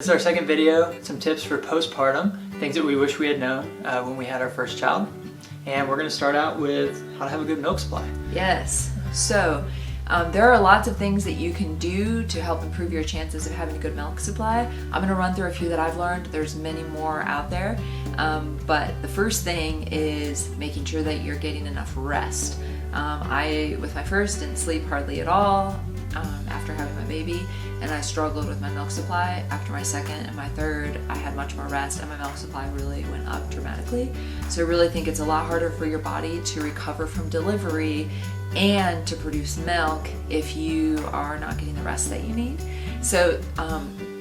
This is our second video, some tips for postpartum, things that we wish we had known when we had our first child. And we're going to start out with how to have a good milk supply. Yes, so there are lots of things that you can do to help improve your chances of having a good milk supply. I'm going to run through a few that I've learned. There's many more out there, but the first thing is making sure that you're getting enough rest. With my first, didn't sleep hardly at all after having my baby, and I struggled with my milk supply. After my second and my third, I had much more rest and my milk supply really went up dramatically. So I really think it's a lot harder for your body to recover from delivery and to produce milk if you are not getting the rest that you need. So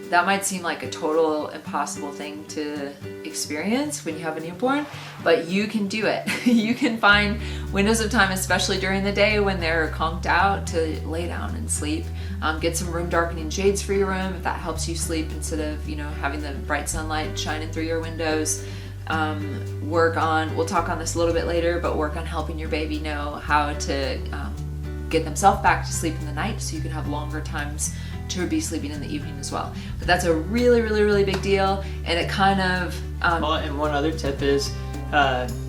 that might seem like a total impossible thing to experience when you have a newborn, but you can do it. You can find windows of time, especially during the day when they're conked out, to lay down and sleep. Get some room darkening shades for your room if that helps you sleep instead of having the bright sunlight shining through your windows. We'll talk on this a little bit later, but work on helping your baby know how to get themselves back to sleep in the night so you can have longer times to be sleeping in the evening as well. But that's a really, really, really big deal, and it kind of... and one other tip is,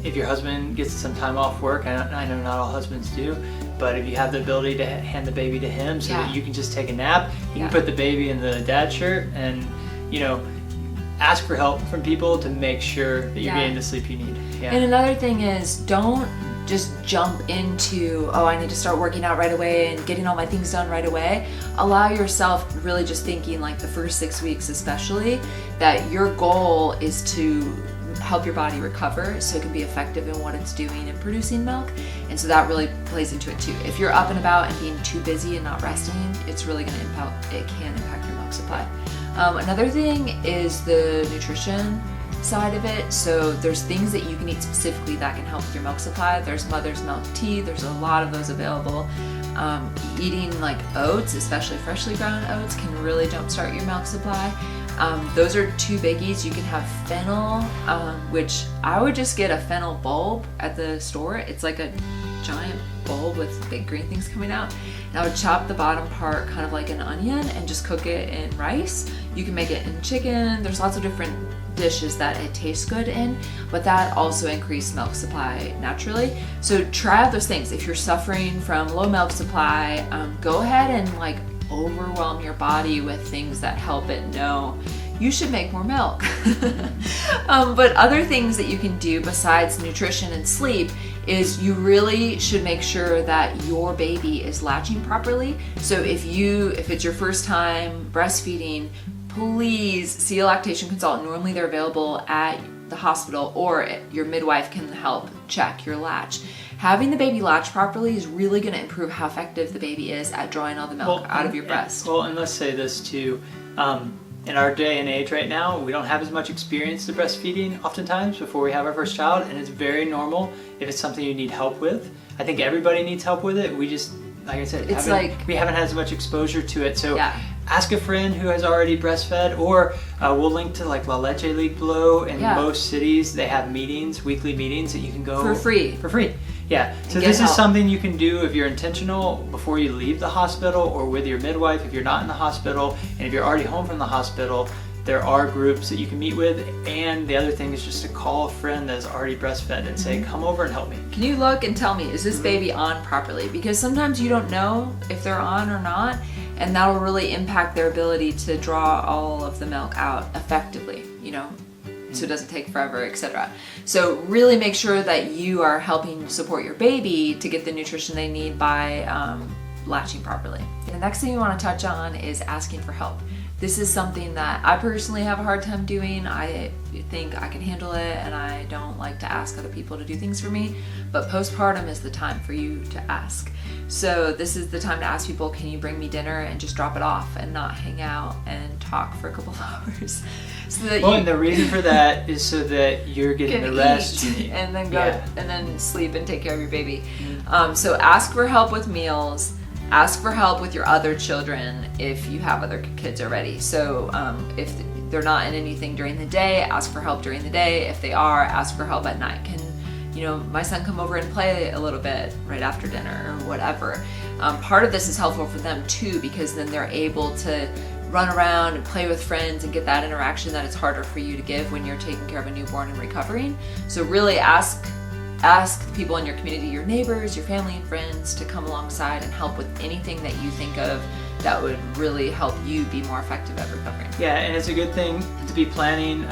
if your husband gets some time off work, I know not all husbands do, but if you have the ability to hand the baby to him so that you can just take a nap, you can put the baby in the dad shirt and, ask for help from people to make sure that you're getting the sleep you need. Yeah. And another thing is, don't just jump into, I need to start working out right away and getting all my things done right away. Allow yourself really just thinking, like the first 6 weeks especially, that your goal is to help your body recover so it can be effective in what it's doing and producing milk. And so that really plays into it too. If you're up and about and being too busy and not resting, it's really going to impact your milk supply. Another thing is the nutrition side of it. So there's things that you can eat specifically that can help with your milk supply. There's mother's milk tea. There's a lot of those available. Eating like oats, especially freshly ground oats, can really jumpstart your milk supply. Those are two biggies. You can have fennel, which I would just get a fennel bulb at the store. It's like a giant bulb with big green things coming out. And I would chop the bottom part kind of like an onion and just cook it in rice. You can make it in chicken. There's lots of different dishes that it tastes good in, but that also increases milk supply naturally. So try out those things. If you're suffering from low milk supply, go ahead and overwhelm your body with things that help it know you should make more milk. But other things that you can do besides nutrition and sleep is you really should make sure that your baby is latching properly. So if it's your first time breastfeeding, please see a lactation consultant. Normally they're available at the hospital, or your midwife can help check your latch. Having the baby latch properly is really going to improve how effective the baby is at drawing all the milk out of your breast. And let's say this too. In our day and age right now, we don't have as much experience to breastfeeding oftentimes before we have our first child, and it's very normal if it's something you need help with. I think everybody needs help with it. We just, like I said, we haven't had as much exposure to it. So ask a friend who has already breastfed, or we'll link to like La Leche League below. In most cities, they have meetings, weekly meetings that you can go for free. Yeah, so this is something you can do if you're intentional before you leave the hospital, or with your midwife if you're not in the hospital. And if you're already home from the hospital, there are groups that you can meet with. And the other thing is just to call a friend that's already breastfed and say, come over and help me. Can you look and tell me, is this baby on properly? Because sometimes you don't know if they're on or not, and that'll really impact their ability to draw all of the milk out effectively, so it doesn't take forever, etc. So really make sure that you are helping support your baby to get the nutrition they need by latching properly. The next thing you want to touch on is asking for help. This is something that I personally have a hard time doing. I think I can handle it, and I don't like to ask other people to do things for me, but postpartum is the time for you to ask. So this is the time to ask people, can you bring me dinner, and just drop it off and not hang out and talk for a couple of hours. So that and the reason for that is so that you're getting the rest you need. And then go and then sleep and take care of your baby. So ask for help with meals. Ask for help with your other children if you have other kids already. So if they're not in anything during the day, ask for help during the day. If they are, ask for help at night. Can my son come over and play a little bit right after dinner or whatever? Part of this is helpful for them too, because then they're able to run around and play with friends and get that interaction that it's harder for you to give when you're taking care of a newborn and recovering. So really ask the people in your community, your neighbors, your family and friends, to come alongside and help with anything that you think of that would really help you be more effective at recovering. Yeah, and it's a good thing to be planning.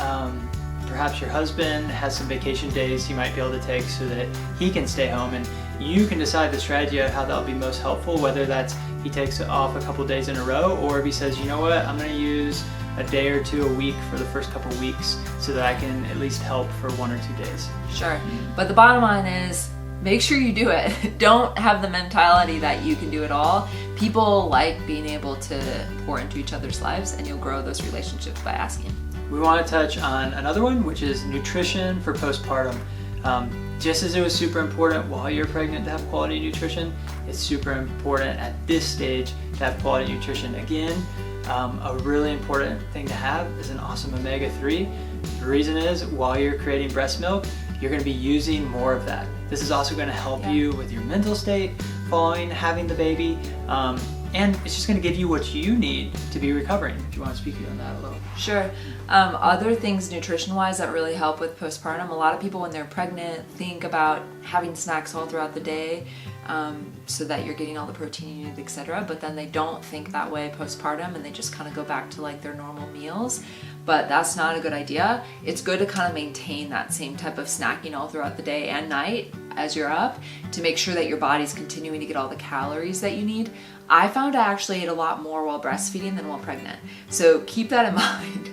Perhaps your husband has some vacation days he might be able to take so that he can stay home, and you can decide the strategy of how that'll be most helpful, whether that's he takes off a couple days in a row, or if he says, you know what, I'm going to use a day or two a week for the first couple weeks so that I can at least help for 1 or 2 days. Sure, but the bottom line is make sure you do it. Don't have the mentality that you can do it all. People like being able to pour into each other's lives, and you'll grow those relationships by asking. We want to touch on another one, which is nutrition for postpartum. Just as it was super important while you're pregnant to have quality nutrition, it's super important at this stage to have quality nutrition. Again, a really important thing to have is an awesome omega-3. The reason is, while you're creating breast milk, you're going to be using more of that. This is also going to help you with your mental state following having the baby, and it's just going to give you what you need to be recovering. If you want to speak on that a little. Sure. Other things nutrition-wise that really help with postpartum, a lot of people when they're pregnant think about having snacks all throughout the day so that you're getting all the protein you need, etc. But then they don't think that way postpartum, and they just kind of go back to like their normal meals. But that's not a good idea. It's good to kind of maintain that same type of snacking all throughout the day and night as you're up to make sure that your body's continuing to get all the calories that you need. I found I actually ate a lot more while breastfeeding than while pregnant. So keep that in mind.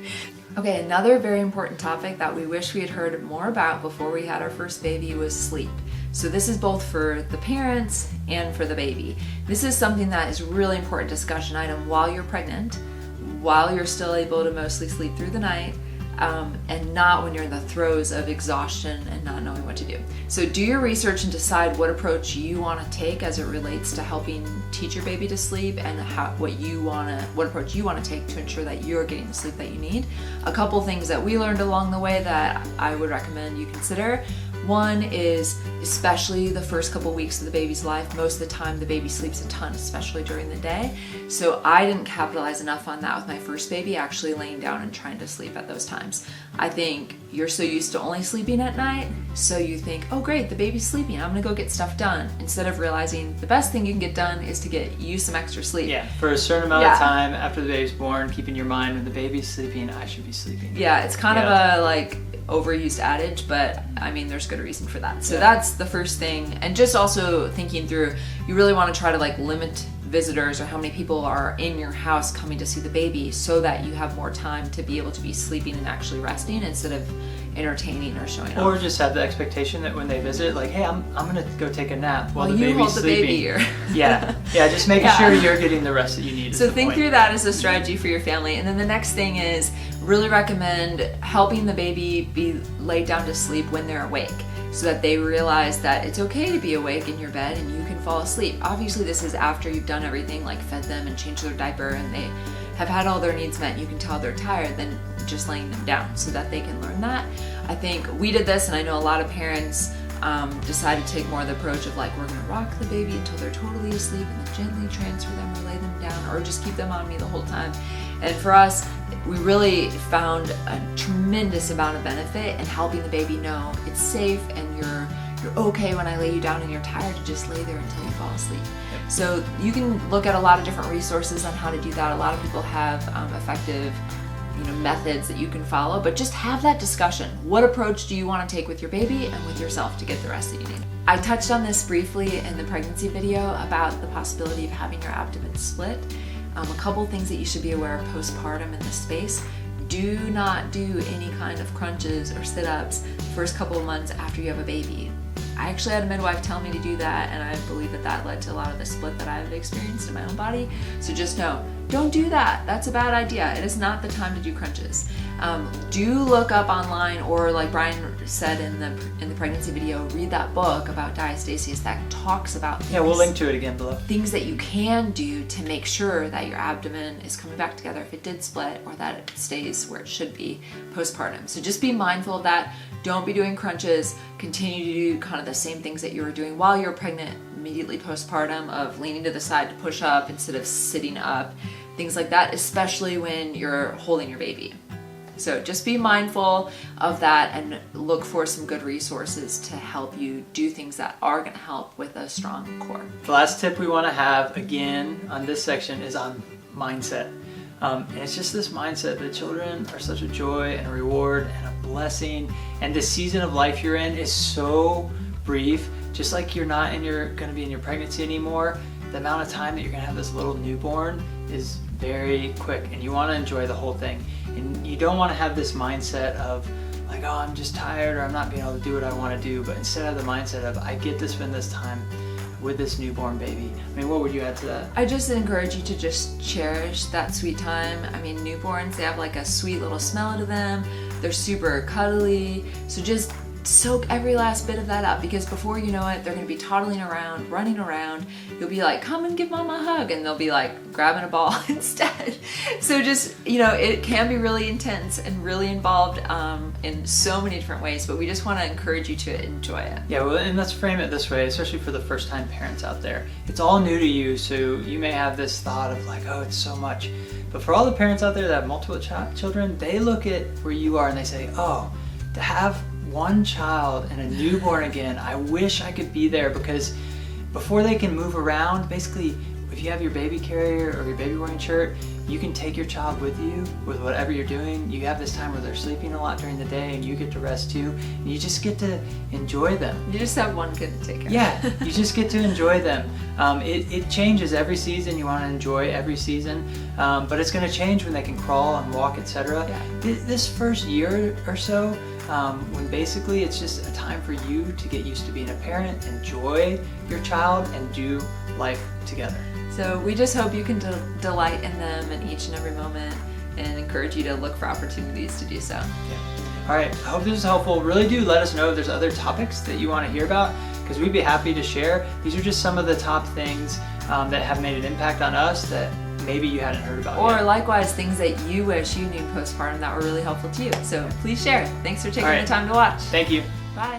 Okay, another very important topic that we wish we had heard more about before we had our first baby was sleep. So this is both for the parents and for the baby. This is something that is a really important discussion item while you're pregnant, while you're still able to mostly sleep through the night, and not when you're in the throes of exhaustion and not knowing what to do. So do your research and decide what approach you want to take as it relates to helping teach your baby to sleep, and what approach you want to take to ensure that you're getting the sleep that you need. A couple things that we learned along the way that I would recommend you consider. One is, especially the first couple weeks of the baby's life, most of the time the baby sleeps a ton, especially during the day. So I didn't capitalize enough on that with my first baby, actually laying down and trying to sleep at those times. I think you're so used to only sleeping at night, so you think, oh great, the baby's sleeping, I'm gonna go get stuff done, instead of realizing the best thing you can get done is to get you some extra sleep. Yeah, for a certain amount of time after the baby's born, keep in your mind, when the baby's sleeping, I should be sleeping. Yeah, it's kind of a like overused adage, but I mean there's good reason for that. So that's the first thing. And just also thinking through, you really want to try to like limit visitors or how many people are in your house coming to see the baby, so that you have more time to be able to be sleeping and actually resting instead of entertaining or showing off. Or just have the expectation that when they visit, like, hey, I'm gonna go take a nap while the you baby's hold the sleeping. baby here. yeah, just making sure you're getting the rest that you need. So think through that as a strategy for your family. And then the next thing is really recommend helping the baby be laid down to sleep when they're awake, so that they realize that it's okay to be awake in your bed and you can fall asleep. Obviously this is after you've done everything, like fed them and changed their diaper and they have had all their needs met. You can tell they're tired, then just laying them down so that they can learn that. I think we did this, and I know a lot of parents decided to take more of the approach of like, we're gonna rock the baby until they're totally asleep and then gently transfer them or lay them down, or just keep them on me the whole time. And for us, we really found a tremendous amount of benefit in helping the baby know it's safe and you're okay when I lay you down and you're tired to just lay there until you fall asleep. So you can look at a lot of different resources on how to do that. A lot of people have effective methods that you can follow, but just have that discussion. What approach do you want to take with your baby and with yourself to get the rest that you need? I touched on this briefly in the pregnancy video about the possibility of having your abdomen split. A couple things that you should be aware of postpartum in this space. Do not do any kind of crunches or sit-ups the first couple of months after you have a baby. I actually had a midwife tell me to do that, and I believe that led to a lot of the split that I've experienced in my own body. So just know, don't do that. That's a bad idea. It is not the time to do crunches. Do look up online, or like Brian said in the pregnancy video, read that book about diastasis that talks about things, we'll link to it again below. Things that you can do to make sure that your abdomen is coming back together if it did split, or that it stays where it should be postpartum. So just be mindful of that. Don't be doing crunches. Continue to do kind of the same things that you were doing while you're pregnant, immediately postpartum, of leaning to the side to push up instead of sitting up. things like that, especially when you're holding your baby. So just be mindful of that and look for some good resources to help you do things that are going to help with a strong core. The last tip we want to have again on this section is on mindset. And it's just this mindset that children are such a joy and a reward and a blessing. And this season of life you're in is so brief. Just like you're going to be in your pregnancy anymore, the amount of time that you're going to have this little newborn is very quick, and you want to enjoy the whole thing. And you don't want to have this mindset of like, oh, I'm just tired, or I'm not being able to do what I want to do. But instead have the mindset of, I get to spend this time with this newborn baby. I mean, what would you add to that? I just encourage you to just cherish that sweet time. I mean, newborns, they have like a sweet little smell to them. They're super cuddly. So just soak every last bit of that up, because before you know it, they're going to be toddling around, running around. You'll be like, come and give mama a hug, and they'll be like grabbing a ball instead. So just, it can be really intense and really involved in so many different ways, but we just want to encourage you to enjoy it. Yeah, well, and let's frame it this way, especially for the first time parents out there. It's all new to you, so you may have this thought of like, oh, it's so much. But for all the parents out there that have multiple children, they look at where you are and they say, oh, to have one child and a newborn again, I wish I could be there, because before they can move around, basically, if you have your baby carrier or your baby wearing shirt, you can take your child with you with whatever you're doing. You have this time where they're sleeping a lot during the day and you get to rest too, and you just get to enjoy them. You just have one kid to take care of. Yeah, you just get to enjoy them. It changes every season. You want to enjoy every season, but it's going to change when they can crawl and walk, etc. Yeah. This first year or so, when basically it's just a time for you to get used to being a parent, enjoy your child, and do life together. So we just hope you can delight in them in each and every moment, and encourage you to look for opportunities to do so. Yeah. All right, I hope this is helpful. Really do let us know if there's other topics that you want to hear about, because we'd be happy to share. These are just some of the top things that have made an impact on us that maybe you hadn't heard about Or yet. likewise, things that you wish you knew postpartum that were really helpful to you. So please share. Thanks for taking All right. the time to watch. Thank you. Bye.